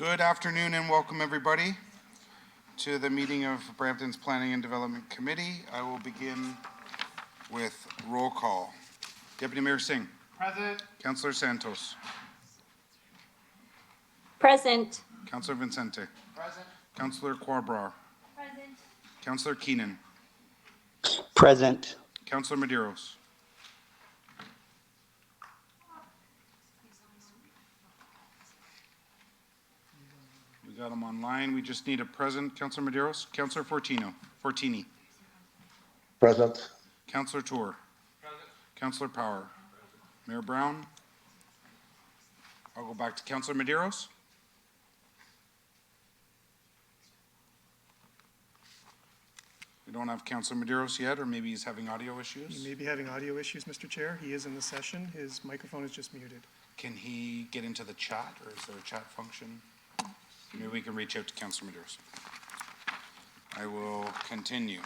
Good afternoon and welcome everybody to the meeting of Brampton's Planning and Development Committee. I will begin with roll call. Deputy Mayor Singh. Present. Councillor Santos. Present. Councillor Vincente. Present. Councillor Quarbrar. Present. Councillor Keenan. Present. Councillor Medeiros. We got him online. We just need a present. Councillor Medeiros. Councillor Fortini. Present. Councillor Tour. Present. Councillor Power. Mayor Brown. I'll go back to Councillor Medeiros. We don't have Councillor Medeiros yet, or maybe he's having audio issues. He may be having audio issues, Mr. Chair. He is in the session. His microphone is just muted. Can he get into the chat, or is there a chat function? Maybe we can reach out to Councillor Medeiros. I will continue.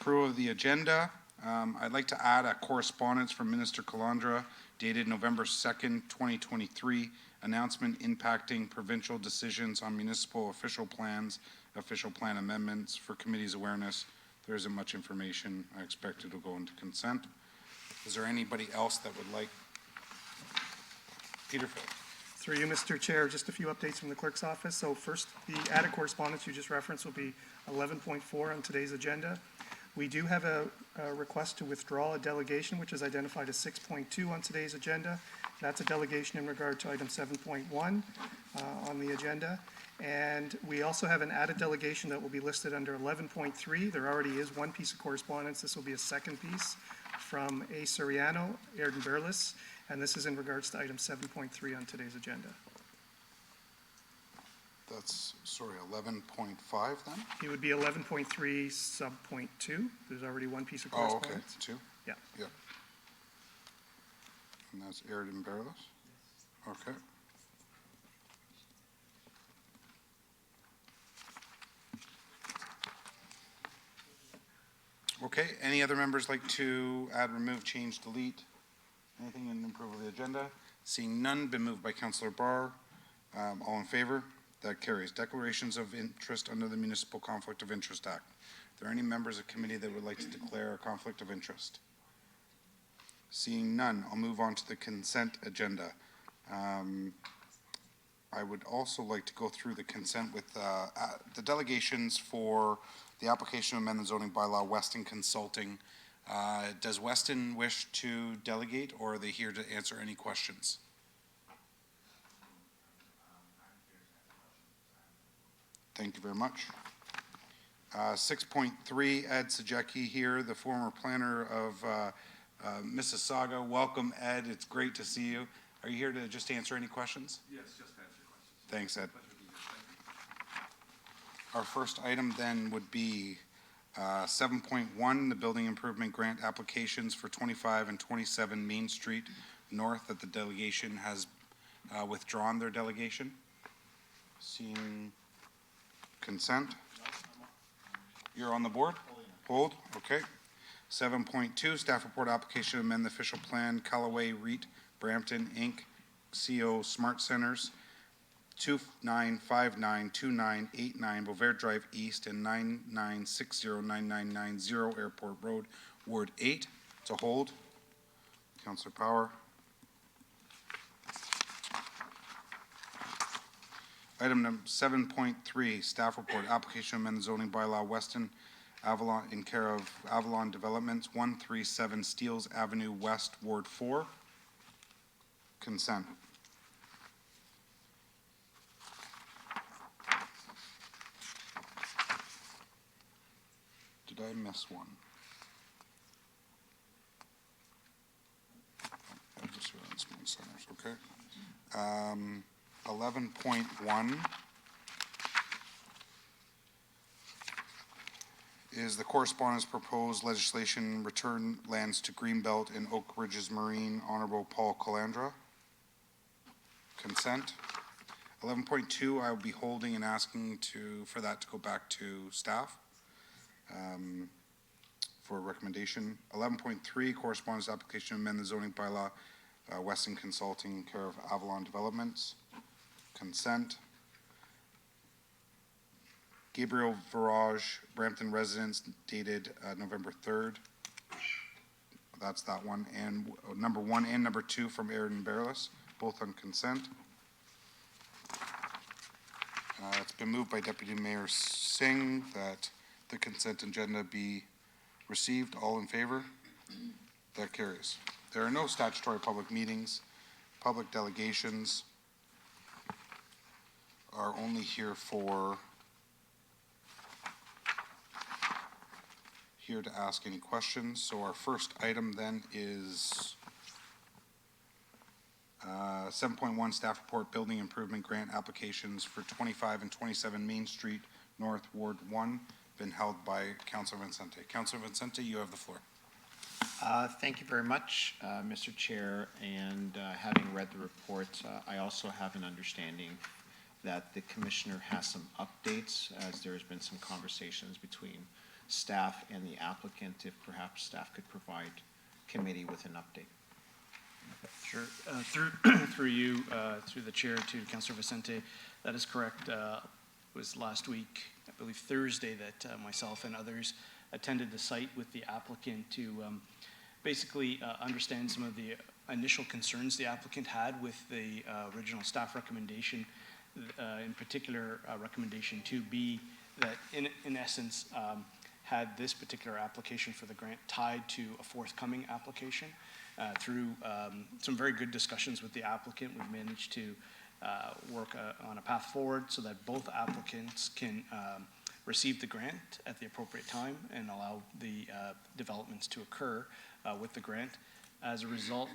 Approval of the agenda. I'd like to add a correspondence from Minister Calandra dated November 2nd, 2023, announcement impacting provincial decisions on municipal official plans, official plan amendments for committee's awareness. There isn't much information. I expect it will go into consent. Is there anybody else that would like? Peter Phil. Through you, Mr. Chair, just a few updates from the clerk's office. So first, the added correspondence you just referenced will be 11.4 on today's agenda. We do have a request to withdraw a delegation, which is identified as 6.2 on today's agenda. That's a delegation in regard to item 7.1 on the agenda. And we also have an added delegation that will be listed under 11.3. There already is one piece of correspondence. This will be a second piece from A. Soriano, Airden Berlis, and this is in regards to item 7.3 on today's agenda. That's, sorry, 11.5 then? It would be 11.3 sub point 2. There's already one piece of Oh, okay, correspondence. two? Yeah. Yeah. And that's Airden Berlis? Okay. Okay, any other members like to add, remove, change, delete? Anything in approval of the agenda? Seeing none, been moved by Councillor Barr. All in favor? That carries. Declarations of interest under the Municipal Conflict of Interest Act. Are there any members of committee that would like to declare a conflict of interest? Seeing none, I'll move on to the consent agenda. I would also like to go through the consent with the delegations for the application to amend the zoning bylaw, Weston Consulting. Does Weston wish to delegate, or are they here to answer any questions? Thank you very much. 6.3, Ed Sajecki here, the former planner of Mississauga. Welcome, Ed. It's great to see you. Are you here to just answer any questions? Yes, just answer questions. Thanks, Ed. Our first item then would be 7.1, the building improvement grant applications for 25 and 27 Main Street North, that the delegation has withdrawn their delegation. Seeing consent. You're on the board? Hold. Okay. 7.2, staff report application to amend the official plan, Callaway REIT, Brampton Inc., CO Smart Centers, 29592989 Bovaird Drive East and 99609990 Airport Road, Ward 8. To hold. Councillor Power. Item number 7.3, staff report, application to amend the zoning bylaw, Weston Avalon, in care of Avalon Developments, 137 Steeles Avenue West, Ward 4. Consent. Did I miss one? I just read Smart Centers, okay. 11.1 is the correspondence proposed legislation return lands to Greenbelt and Oak Ridges Marine, Honorable Paul Calandra. Consent. 11.2, I will be holding and asking for that to go back to staff for a recommendation. 11.3, correspondence application to amend the zoning bylaw, Weston Consulting, care of Avalon Developments. Consent. Gabriel Virage, Brampton residence, dated November 3rd. That's that one. And number 1 and number 2 from Aaron Barrellis, both on consent. It's been moved by Deputy Mayor Singh that the consent agenda be received. All in favor? That carries. There are no statutory public meetings. Public delegations are only here to ask any questions. So our first item then is 7.1 staff report, building improvement grant applications for 25 and 27 Main Street North, Ward 1, been held by Councilor Vincente. Councilor Vincente, you have the floor. Thank you very much, Mr. Chair, and having read the report, I also have an understanding that the Commissioner has some updates, as there has been some conversations between staff and the applicant, if perhaps staff could provide committee with an update. Sure. Through you, through the chair to Councilor Vicente, that is correct. It was last week, I believe Thursday, that myself and others attended the site with the applicant to basically understand some of the initial concerns the applicant had with the original staff recommendation, in particular recommendation 2B, that in essence had this particular application for the grant tied to a forthcoming application. Through some very good discussions with the applicant, we've managed to work on a path forward so that both applicants can receive the grant at the appropriate time and allow the developments to occur with the grant. As a result,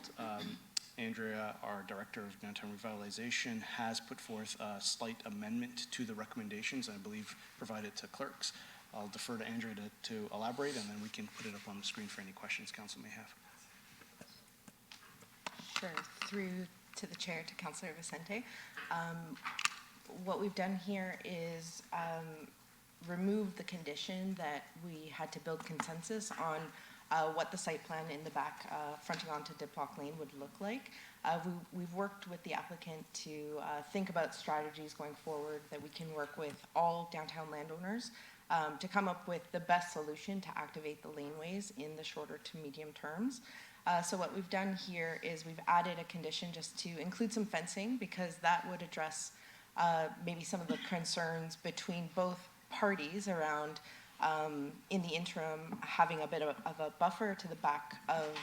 Andrea, our Director of Downtown Revitalization, has put forth a slight amendment to the recommendations, I believe provided to clerks. I'll defer to Andrea to elaborate, and then we can put it up on the screen for any questions council may have. Sure. Through to the chair, to Councilor Vicente. What we've done here is remove the condition that we had to build consensus on what the site plan in the back fronting onto Diplock Lane would look like. We've worked with the applicant to think about strategies going forward that we can work with all downtown landowners to come up with the best solution to activate the laneways in the shorter to medium terms. So what we've done here is we've added a condition just to include some fencing, because that would address maybe some of the concerns between both parties around, in the interim, having a bit of a buffer to the back of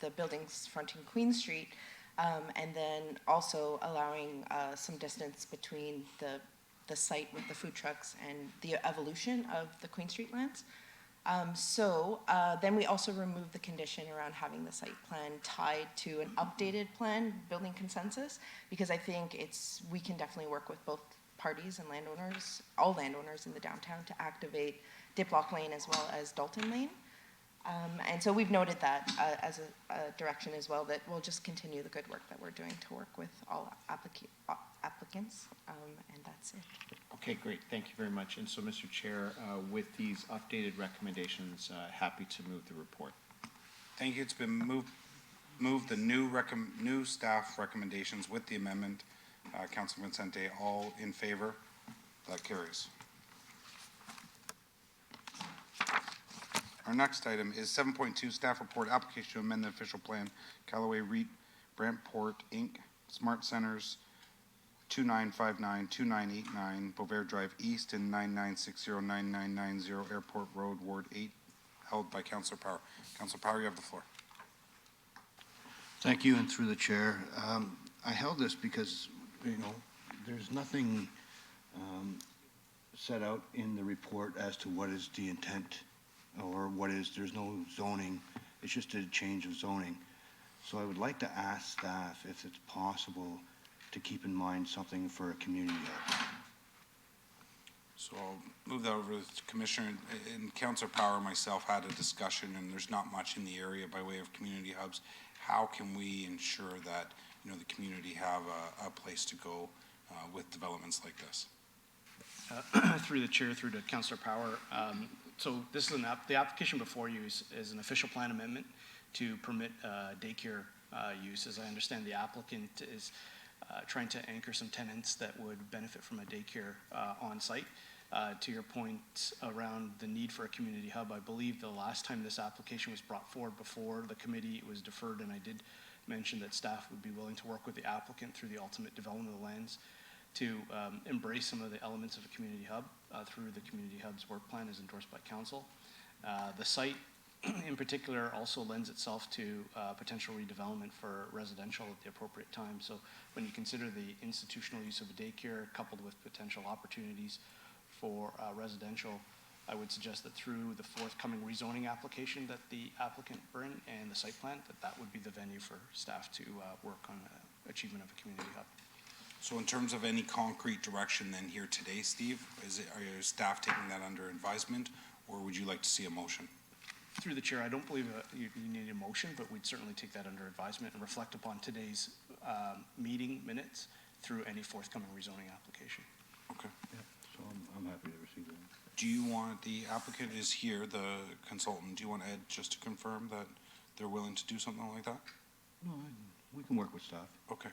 the buildings fronting Queen Street, and then also allowing some distance between the site with the food trucks and the evolution of the Queen Street lands. Then we also removed the condition around having the site plan tied to an updated plan, building consensus, because I think we can definitely work with both parties and landowners, all landowners in the downtown, to activate Diplock Lane as well as Dalton Lane. And so we've noted that as a direction as well, that we'll just continue the good work that we're doing to work with all applicants, and that's it. Okay, great. Thank you very much. And so, Mr. Chair, with these updated recommendations, happy to move the report. Thank you. It's been moved the new staff recommendations with the amendment. Councilor Vincente, all in favor? That carries. Our next item is 7.2 staff report, application to amend the official plan, Callaway REIT, Brantport Inc., Smart Centers, 2959, 2989, Bovair Drive East, and 99609990 Airport Road, Ward 8, held by Councilor Power. Councilor Power, you have the floor. Thank you, and through the chair. I held this because, there's nothing set out in the report as to what is the intent, or there's no zoning. It's just a change of zoning. So I would like to ask staff if it's possible to keep in mind something for a community hub. So I'll move that over to the Commissioner. And Councilor Power and myself had a discussion, and there's not much in the area by way of community hubs. How can we ensure that, the community have a place to go with developments like this? Through the chair, through to Councilor Power. So this is the application before you is an official plan amendment to permit daycare use. As I understand, the applicant is trying to anchor some tenants that would benefit from a daycare on site. To your point around the need for a community hub, I believe the last time this application was brought forward before the committee, it was deferred, and I did mention that staff would be willing to work with the applicant through the ultimate development of the lands to embrace some of the elements of a community hub through the community hub's work plan as endorsed by council. The site in particular also lends itself to potential redevelopment for residential at the appropriate time. So when you consider the institutional use of a daycare coupled with potential opportunities for residential, I would suggest that through the forthcoming rezoning application that the applicant bring and the site plan, that would be the venue for staff to work on achievement of a community hub. So in terms of any concrete direction then here today, Steve, are your staff taking that under advisement, or would you like to see a motion? Through the chair, I don't believe you need a motion, but we'd certainly take that under advisement and reflect upon today's meeting minutes through any forthcoming rezoning application. Okay. So I'm happy to receive that. Do you want, the applicant is here, the consultant, do you want Ed just to confirm that they're willing to do something like that? No, we can work with staff. Okay.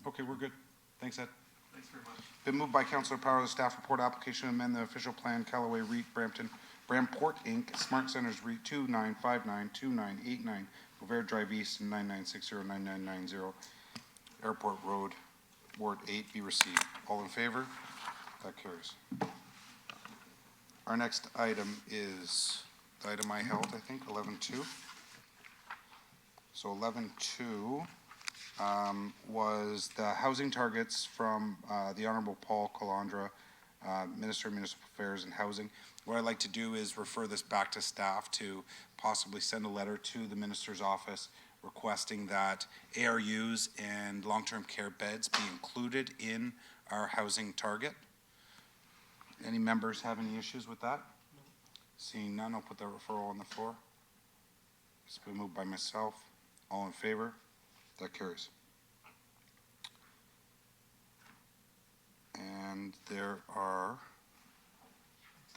Okay, we're good. Thanks, Ed. Thanks very much. Been moved by Councilor Power, the staff report application to amend the official plan, Callaway REIT, Bramport Inc., Smart Centers REIT 29592989, Bovair Drive East and 99609990, Airport Road, Ward 8 be received. All in favor? That carries. Our next item is the item I held, I think, 11.2. So 11.2 was the housing targets from the Honorable Paul Calandra, Minister of Municipal Affairs and Housing. What I'd like to do is refer this back to staff to possibly send a letter to the Minister's office requesting that ARUs and long-term care beds be included in our housing target. Any members have any issues with that? No. Seeing none, I'll put that referral on the floor. It's been moved by myself. All in favor? That carries. And there are,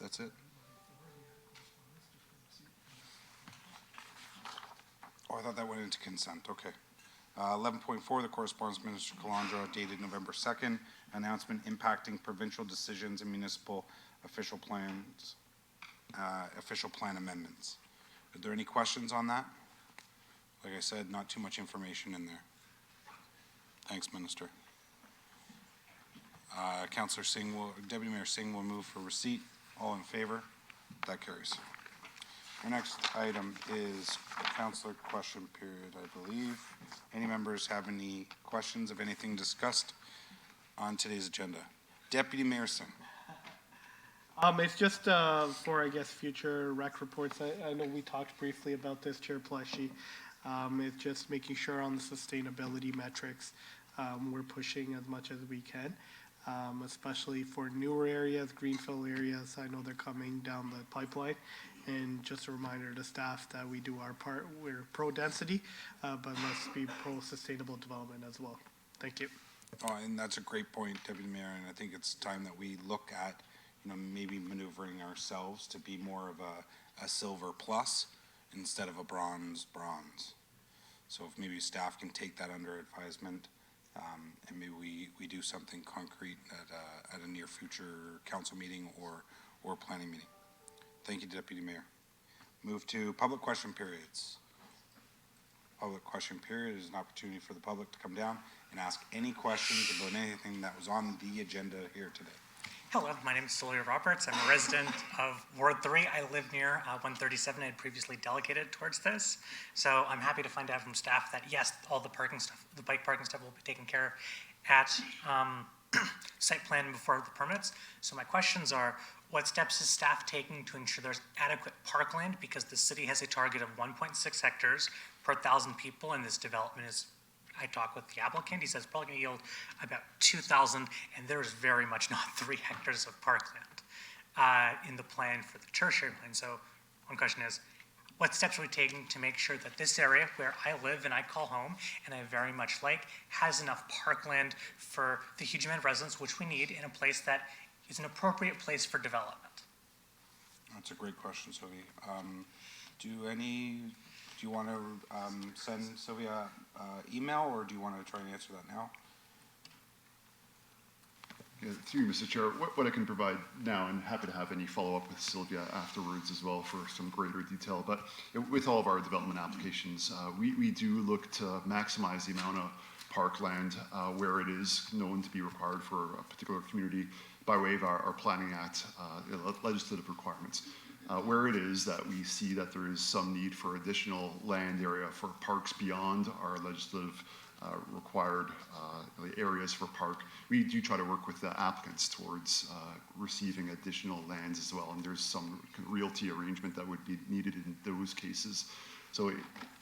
that's it? Oh, I thought that went into consent, okay. 11.4, the correspondence, Minister Calandra, dated November 2nd, announcement impacting provincial decisions and municipal official plans, official plan amendments. Are there any questions on that? Like I said, not too much information in there. Thanks, Minister. Councillor Singh will, Deputy Mayor Singh will move for receipt. All in favor? That carries. Our next item is councillor question period, I believe. Any members have any questions of anything discussed on today's agenda? Deputy Mayor Singh. It's just for, I guess, future rec reports. I know we talked briefly about this, Chair Pleshy. It's just making sure on the sustainability metrics, we're pushing as much as we can, especially for newer areas, greenfield areas. I know they're coming down the pipeline. And just a reminder to staff that we do our part. We're pro-density, but let's be pro-sustainable development as well. Thank you. Oh, and that's a great point, Deputy Mayor, and I think it's time that we look at, maybe maneuvering ourselves to be more of a silver plus instead of a bronze. So if maybe staff can take that under advisement, and maybe we do something concrete at a near future council meeting or planning meeting. Thank you, Deputy Mayor. Move to public question periods. Public question period is an opportunity for the public to come down and ask any questions about anything that was on the agenda here today. Hello, my name is Sylvia Roberts. I'm a resident of Ward 3. I live near 137. I had previously delegated towards this. So I'm happy to find out from staff that yes, all the parking stuff, the bike parking stuff will be taken care of at site plan before the permits. So my questions are, what steps is staff taking to ensure there's adequate parkland? Because the city has a target of 1.6 hectares per 1,000 people, and this development is, I talked with the applicant, he says probably gonna yield about 2,000, and there is very much not 3 hectares of parkland in the plan for the tertiary plan. So one question is, what steps are we taking to make sure that this area where I live and I call home and I very much like has enough parkland for the huge amount of residents, which we need in a place that is an appropriate place for development? That's a great question, Sylvia. Do you want to send Sylvia email, or do you want to try and answer that now? Yeah, through you, Mr. Chair, what I can provide now, and happy to have any follow-up with Sylvia afterwards as well for some greater detail, but with all of our development applications, we do look to maximize the amount of parkland where it is known to be required for a particular community by way of our Planning Act legislative requirements. Where it is that we see that there is some need for additional land area for parks beyond our legislative required areas for park, we do try to work with the applicants towards receiving additional lands as well, and there's some realty arrangement that would be needed in those cases. So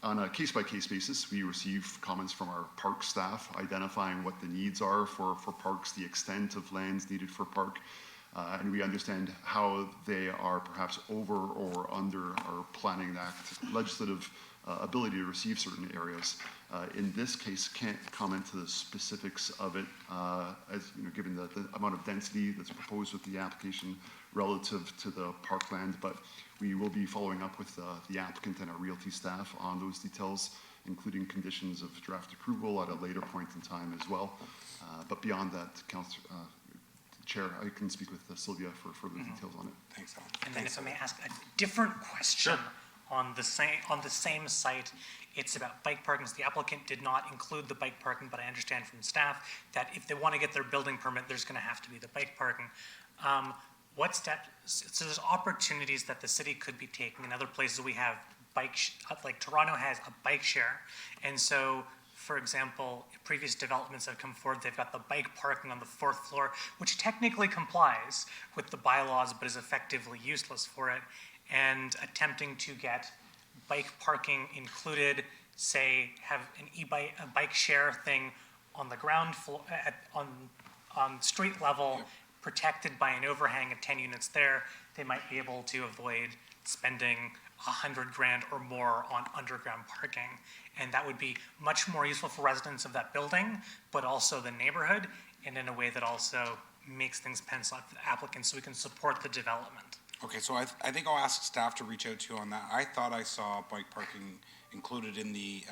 on a case-by-case basis, we receive comments from our park staff identifying what the needs are for parks, the extent of lands needed for park, and we understand how they are perhaps over or under our Planning Act legislative ability to receive certain areas. In this case, can't comment to the specifics of it, as you know, given the amount of density that's proposed with the application relative to the parkland, but we will be following up with the applicant and our realty staff on those details, including conditions of draft approval at a later point in time as well. But beyond that, Chair, I can speak with Sylvia for further details on it. Thanks, Alan. And then if I may ask a different question on the same site, it's about bike parking. So the applicant did not include the bike parking, but I understand from staff that if they want to get their building permit, there's going to have to be the bike parking. What steps, so there's opportunities that the city could be taking. In other places we have like Toronto has a bike share. And so, for example, previous developments have come forward, they've got the bike parking on the 4th floor, which technically complies with the bylaws, but is effectively useless for it. And attempting to get bike parking included, say, have a bike share thing on the ground floor, on street level, protected by an overhang of 10 units there, they might be able to avoid spending $100,000 or more on underground parking. And that would be much more useful for residents of that building, but also the neighborhood, and in a way that also makes things pencil out for the applicants so we can support the development. Okay, so I think I'll ask staff to reach out to you on that. I thought I saw bike parking included in the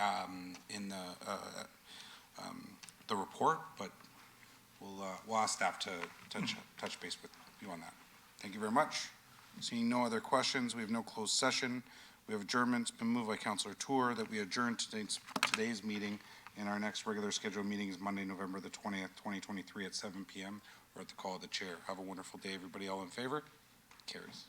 report, but we'll ask staff to touch base with you on that. Thank you very much. Seeing no other questions, we have no closed session. We have adjournment. It's been moved by Councillor Tour that we adjourn today's meeting, and our next regular scheduled meeting is Monday, November the 20th, 2023 at 7 p.m. or at the call of the chair. Have a wonderful day, everybody. All in favor? Carries.